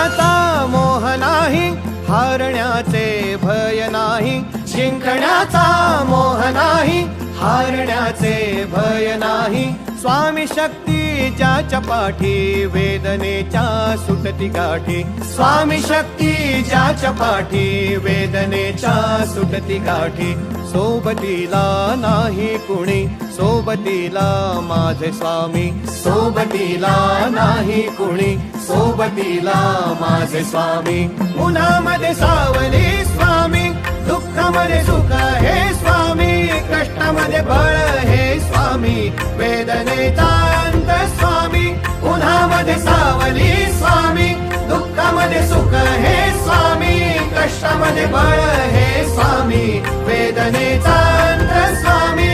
जिंकण्याचा मोह नाही, हारण्याचे भय नाही. जिंकण्याचा मोह नाही, हारण्याचे भय नाही. स्वामी शक्ती ज्याच्या पाठी, वेदनेच्या सुटती गाठी. स्वामी शक्ती ज्याच्या पाठी, वेदनेच्या सुटती गाठी. सोबतीला नाही कुणी, सोबतीला माझे स्वामी. सोबतीला नाही कुणी, सोबतीला माझे स्वामी. उन्हामध्ये सावली स्वामी, दुःखामध्ये सुख हे स्वामी. कष्टामध्ये बळ हे स्वामी, वेदनेचा अंत स्वामी. उन्हामध्ये सावली स्वामी, दुःखामध्ये सुख हे स्वामी. कष्टामध्ये बळ हे स्वामी, वेदनेचा अंत स्वामी.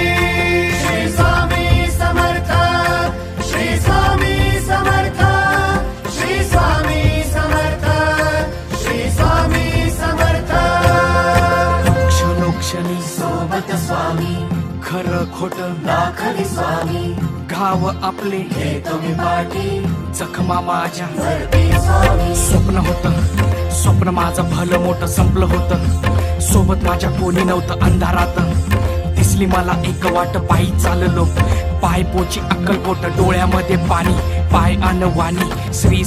श्री स्वामी समर्थ, श्री स्वामी समर्थ, श्री स्वामी समर्थ, श्री स्वामी समर्थ. क्षणोक्षणी सोबत स्वामी, खरं खोट दाखली स्वामी. गाव आपले घेतो मी पाठी, जखमा माझ्या भरती स्वामी. स्वप्न होतं, स्वप्न माझं भलं मोठं संपलं होतं. सोबत माझ्या कोणी नव्हतं अंधारात. दिसली मला एक वाट, पायी चाललो. पाय पोची अक्कलकोट, डोळ्यामध्ये पाणी. पाय अनवाणी, श्री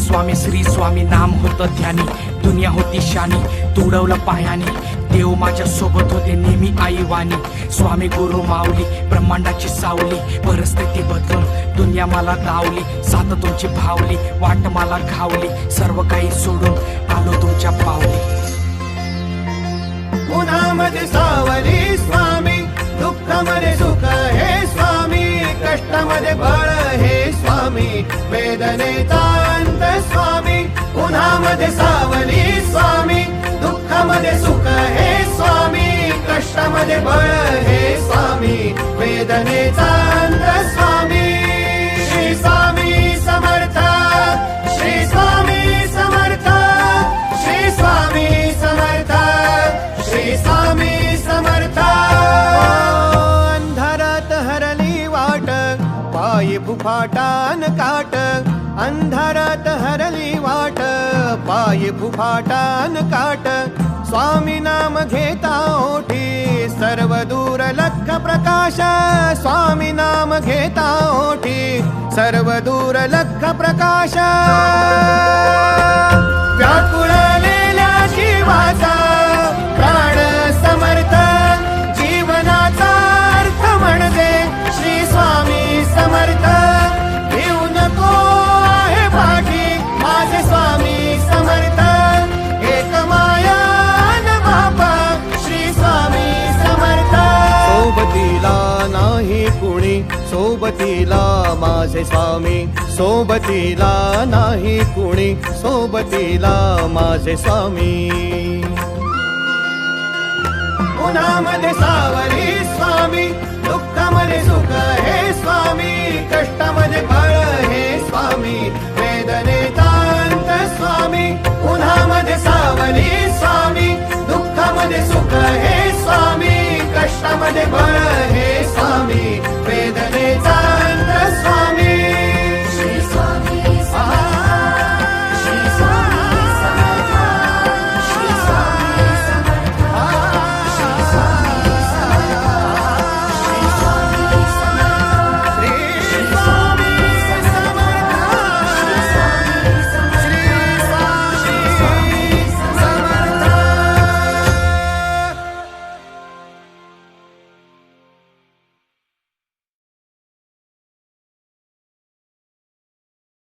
स्वामी नाम होतं ध्यानी. दुनिया होती शानी, तुडवलं पायाने. देव माझ्या सोबत होते नेहमी आईवानी. स्वामी गुरु माऊली, ब्रह्मांडाची सावली. परिस्थिती बदलून दुनिया मला दावली. साथ तुमची भावली, वाट मला घावली. सर्व काही सोडून आलो तुमच्या पावली. उन्हामध्ये सावली स्वामी, दुःखामध्ये सुख हे स्वामी. कष्टामध्ये बळ हे स्वामी, वेदनेचा अंत स्वामी. उन्हामध्ये सावली स्वामी, दुःखामध्ये सुख हे स्वामी. कष्टामध्ये बळ हे स्वामी, वेदनेचा अंत स्वामी. श्री स्वामी समर्थ, श्री स्वामी समर्थ, श्री स्वामी समर्थ, श्री स्वामी समर्थ. अंधारात हरली वाट, पायी फुफाटान काट. अंधारात हरली वाट, पायी फुफाटान काट. स्वामी नाम घेता ओठी, सर्व दूर लख प्रकाश. स्वामी नाम घेता ओठी, सर्व दूर लख प्रकाश. व्याकुळलेल्या जीवाचा प्राण समर्थ, जीवनाचा अर्थ म्हणजे श्री स्वामी समर्थ. घेऊ नको आहे पाठी, माझे स्वामी समर्थ. एक माया न बापा, श्री स्वामी समर्थ. सोबतीला नाही कुणी, सोबतीला माझे स्वामी. सोबतीला नाही कुणी, सोबतीला माझे स्वामी. उन्हामध्ये सावली स्वामी, दुःखामध्ये सुख हे स्वामी. कष्टामध्ये बळ हे स्वामी, वेदनेचा अंत स्वामी. उन्हामध्ये सावली स्वामी, दुःखामध्ये सुख हे स्वामी. कष्टामध्ये बळ हे